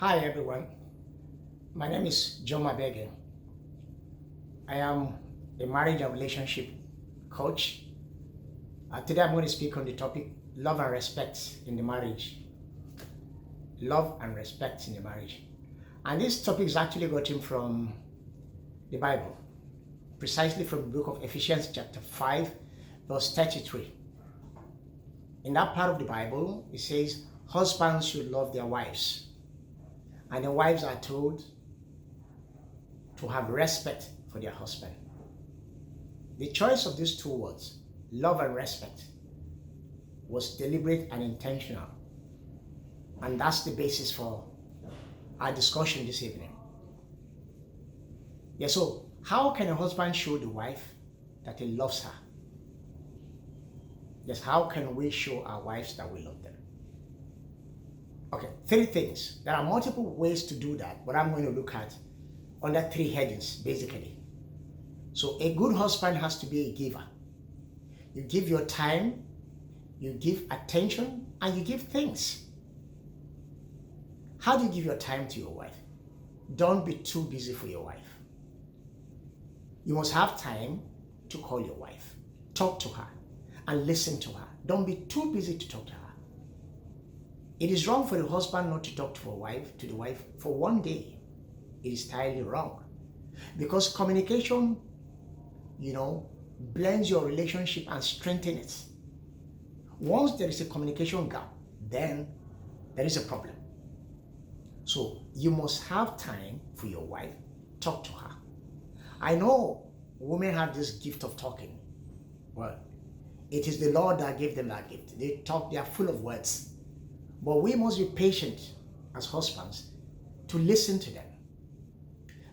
Hi everyone, my name is John Mabege. I am a marriage and relationship coach. Today I'm going to speak on the topic love and respect in the marriage. Love and respect in the marriage. And this topic is actually gotten from the Bible, precisely from the book of Ephesians chapter 5, verse 33. In that part of the Bible, it says, husbands should love their wives. And the wives are told to have respect for their husband. The choice of these two words, love and respect, was deliberate and intentional. And that's the basis for our discussion this evening. So how can a husband show the wife that he loves her? How can we show our wives that we love them? Okay, three things. There are multiple ways to do that, but I'm going to look at under three headings, basically. So a good husband has to be a giver. You give your time, you give attention, and you give things. How do you give your time to your wife? Don't be too busy for your wife. You must have time to call your wife, talk to her, and listen to her. Don't be too busy to talk to her. It is wrong for the husband not to talk to the wife for one day. It is entirely wrong. Because communication, blends your relationship and strengthens it. Once there is a communication gap, then there is a problem. So you must have time for your wife, talk to her. I know women have this gift of talking. Well, it is the Lord that gave them that gift. They talk, they are full of words. But we must be patient as husbands to listen to them.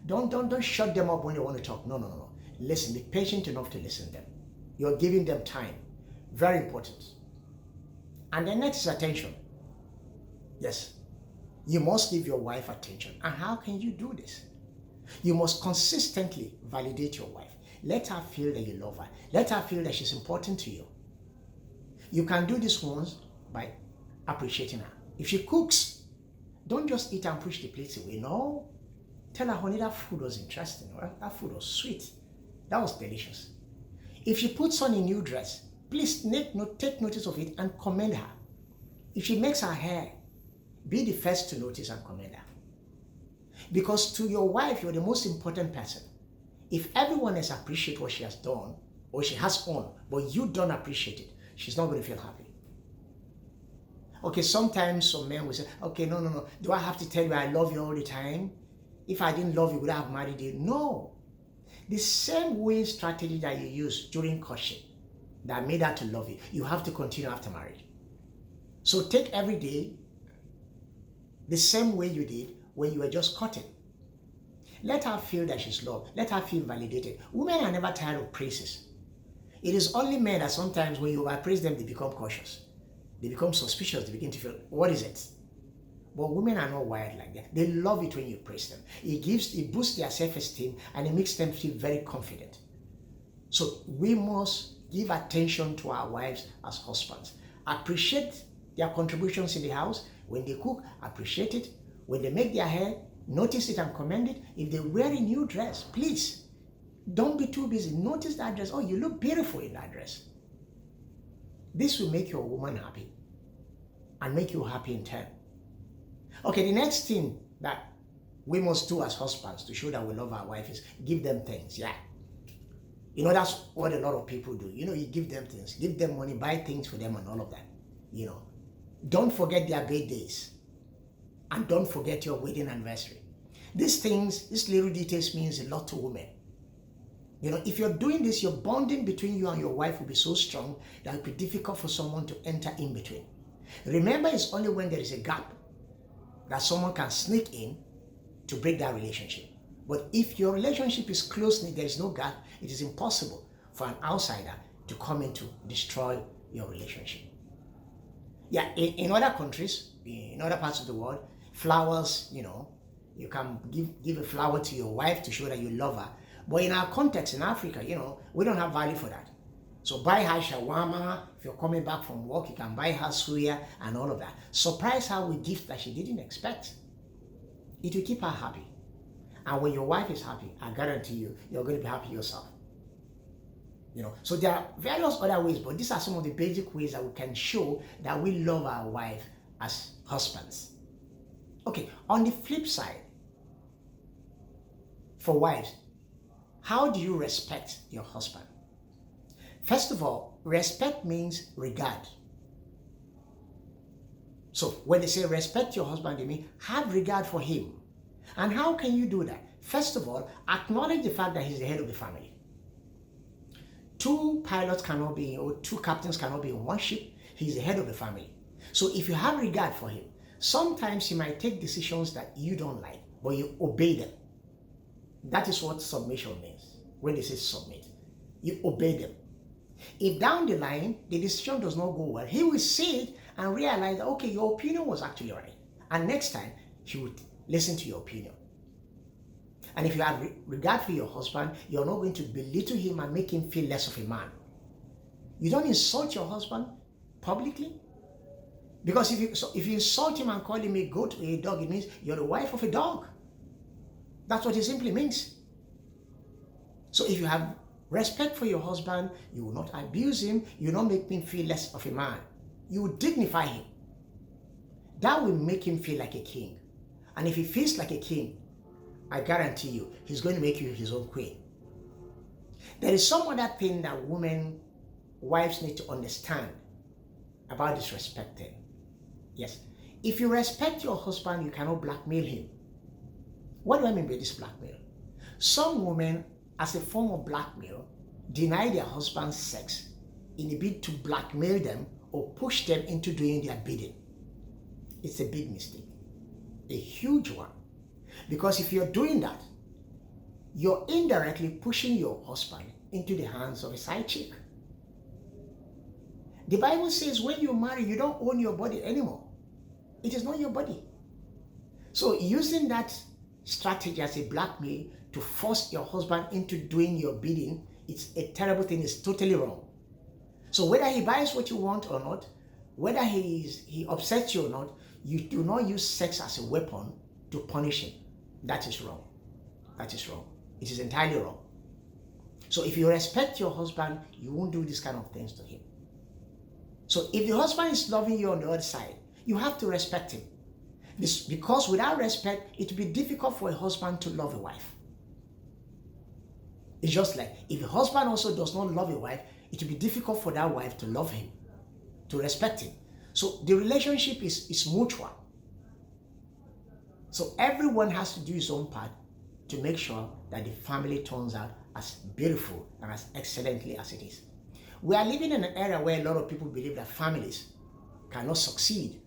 Don't shut them up when they want to talk. No. Listen, be patient enough to listen to them. You're giving them time. Very important. And the next is attention. Yes, you must give your wife attention. And how can you do this? You must consistently validate your wife. Let her feel that you love her. Let her feel that she's important to you. You can do this once by appreciating her. If she cooks, don't just eat and push the plates away. No. Tell her, honey, that food was interesting. Right? That food was sweet. That was delicious. If she puts on a new dress, please take notice of it and commend her. If she makes her hair, be the first to notice and commend her. Because to your wife, you're the most important person. If everyone else appreciates what she has done or she has on, but you don't appreciate it, she's not going to feel happy. Okay, sometimes some men will say, okay, no. Do I have to tell you I love you all the time? If I didn't love you, would I have married you? No. The same way strategy that you used during courtship that made her to love you, you have to continue after marriage. So take every day the same way you did when you were just courting. Let her feel that she's loved. Let her feel validated. Women are never tired of praises. It is only men that sometimes when you overpraise them, they become cautious. They become suspicious. They begin to feel, what is it? But women are not wired like that. They love it when you praise them. It boosts their self-esteem and it makes them feel very confident. So we must give attention to our wives as husbands. Appreciate their contributions in the house. When they cook, appreciate it. When they make their hair, notice it and commend it. If they wear a new dress, please don't be too busy. Notice that dress. Oh, you look beautiful in that dress. This will make your woman happy and make you happy in turn. Okay, the next thing that we must do as husbands to show that we love our wife is give them things. That's what a lot of people do. You give them things, give them money, buy things for them and all of that. Don't forget their birthdays and don't forget your wedding anniversary. These little details means a lot to women. If you're doing this, your bonding between you and your wife will be so strong that it will be difficult for someone to enter in between. Remember, it's only when there is a gap that someone can sneak in to break that relationship. But if your relationship is close-knit, there is no gap, it is impossible for an outsider to come in to destroy your relationship. In other countries, in other parts of the world, flowers, you can give a flower to your wife to show that you love her. But in our context, in Africa, we don't have value for that. So buy her shawarma. If you're coming back from work, you can buy her suya and all of that. Surprise her with gifts that she didn't expect. It will keep her happy. And when your wife is happy, I guarantee you, you're going to be happy yourself. So there are various other ways, but these are some of the basic ways that we can show that we love our wife as husbands. Okay, on the flip side, for wives, how do you respect your husband? First of all, respect means regard. So when they say respect your husband, they mean have regard for him. And how can you do that? First of all, acknowledge the fact that he's the head of the family. Two pilots cannot be, or two captains cannot be in one ship. He's the head of the family. So if you have regard for him, sometimes he might take decisions that you don't like, but you obey them. That is what submission means. When they say submit, you obey them. If down the line, the decision does not go well, he will see it and realize that, okay, your opinion was actually right. And next time, he would listen to your opinion. And if you have regard for your husband, you're not going to belittle him and make him feel less of a man. You don't insult your husband publicly. Because if you insult him and call him a goat or a dog, it means you're the wife of a dog. That's what it simply means. So if you have respect for your husband, you will not abuse him, you will not make him feel less of a man. You will dignify him. That will make him feel like a king. And if he feels like a king, I guarantee you, he's going to make you his own queen. There is some other thing that wives need to understand about disrespecting. Yes. If you respect your husband, you cannot blackmail him. What do I mean by this blackmail? Some women, as a form of blackmail, deny their husband's sex in a bid to blackmail them or push them into doing their bidding. It's a big mistake, a huge one. Because if you're doing that, you're indirectly pushing your husband into the hands of a side chick. The Bible says when you marry, you don't own your body anymore. It is not your body. So using that strategy as a blackmail to force your husband into doing your bidding, it's a terrible thing. It's totally wrong. So whether he buys what you want or not, whether he upsets you or not, you do not use sex as a weapon to punish him. That is wrong. That is wrong. It is entirely wrong. So if you respect your husband, you won't do these kind of things to him. So if the husband is loving you on the other side, you have to respect him. Because without respect, it will be difficult for a husband to love a wife. It's just like if a husband also does not love a wife, it will be difficult for that wife to love him, to respect him. So the relationship is mutual. So everyone has to do his own part to make sure that the family turns out as beautiful and as excellently as it is. We are living in an era where a lot of people believe that families cannot succeed,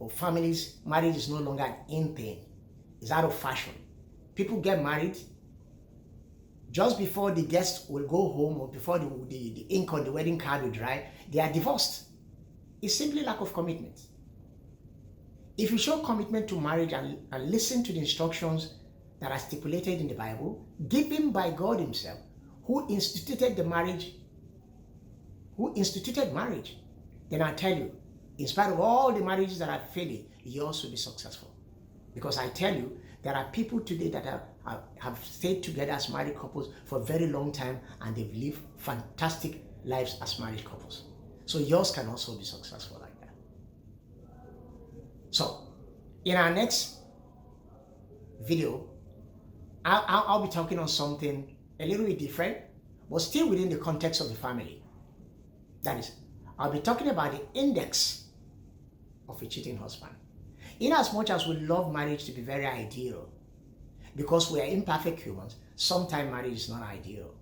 or marriage is no longer an in thing. It's out of fashion. People get married just before the guests will go home or before the ink on the wedding card will dry, they are divorced. It's simply lack of commitment. If you show commitment to marriage and listen to the instructions that are stipulated in the Bible, given by God himself, who instituted marriage, then I tell you, in spite of all the marriages that are failing, yours will be successful. Because I tell you, there are people today that have stayed together as married couples for a very long time, and they've lived fantastic lives as married couples. So yours can also be successful like that. So in our next video, I'll be talking on something a little bit different, but still within the context of the family. That is, I'll be talking about the index of a cheating husband. In as much as we love marriage to be very ideal, because we are imperfect humans, sometimes marriage is not ideal.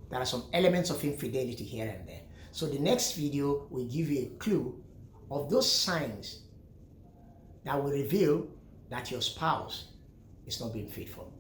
There are some elements of infidelity here and there. So the next video will give you a clue of those signs that will reveal that your spouse is not being faithful.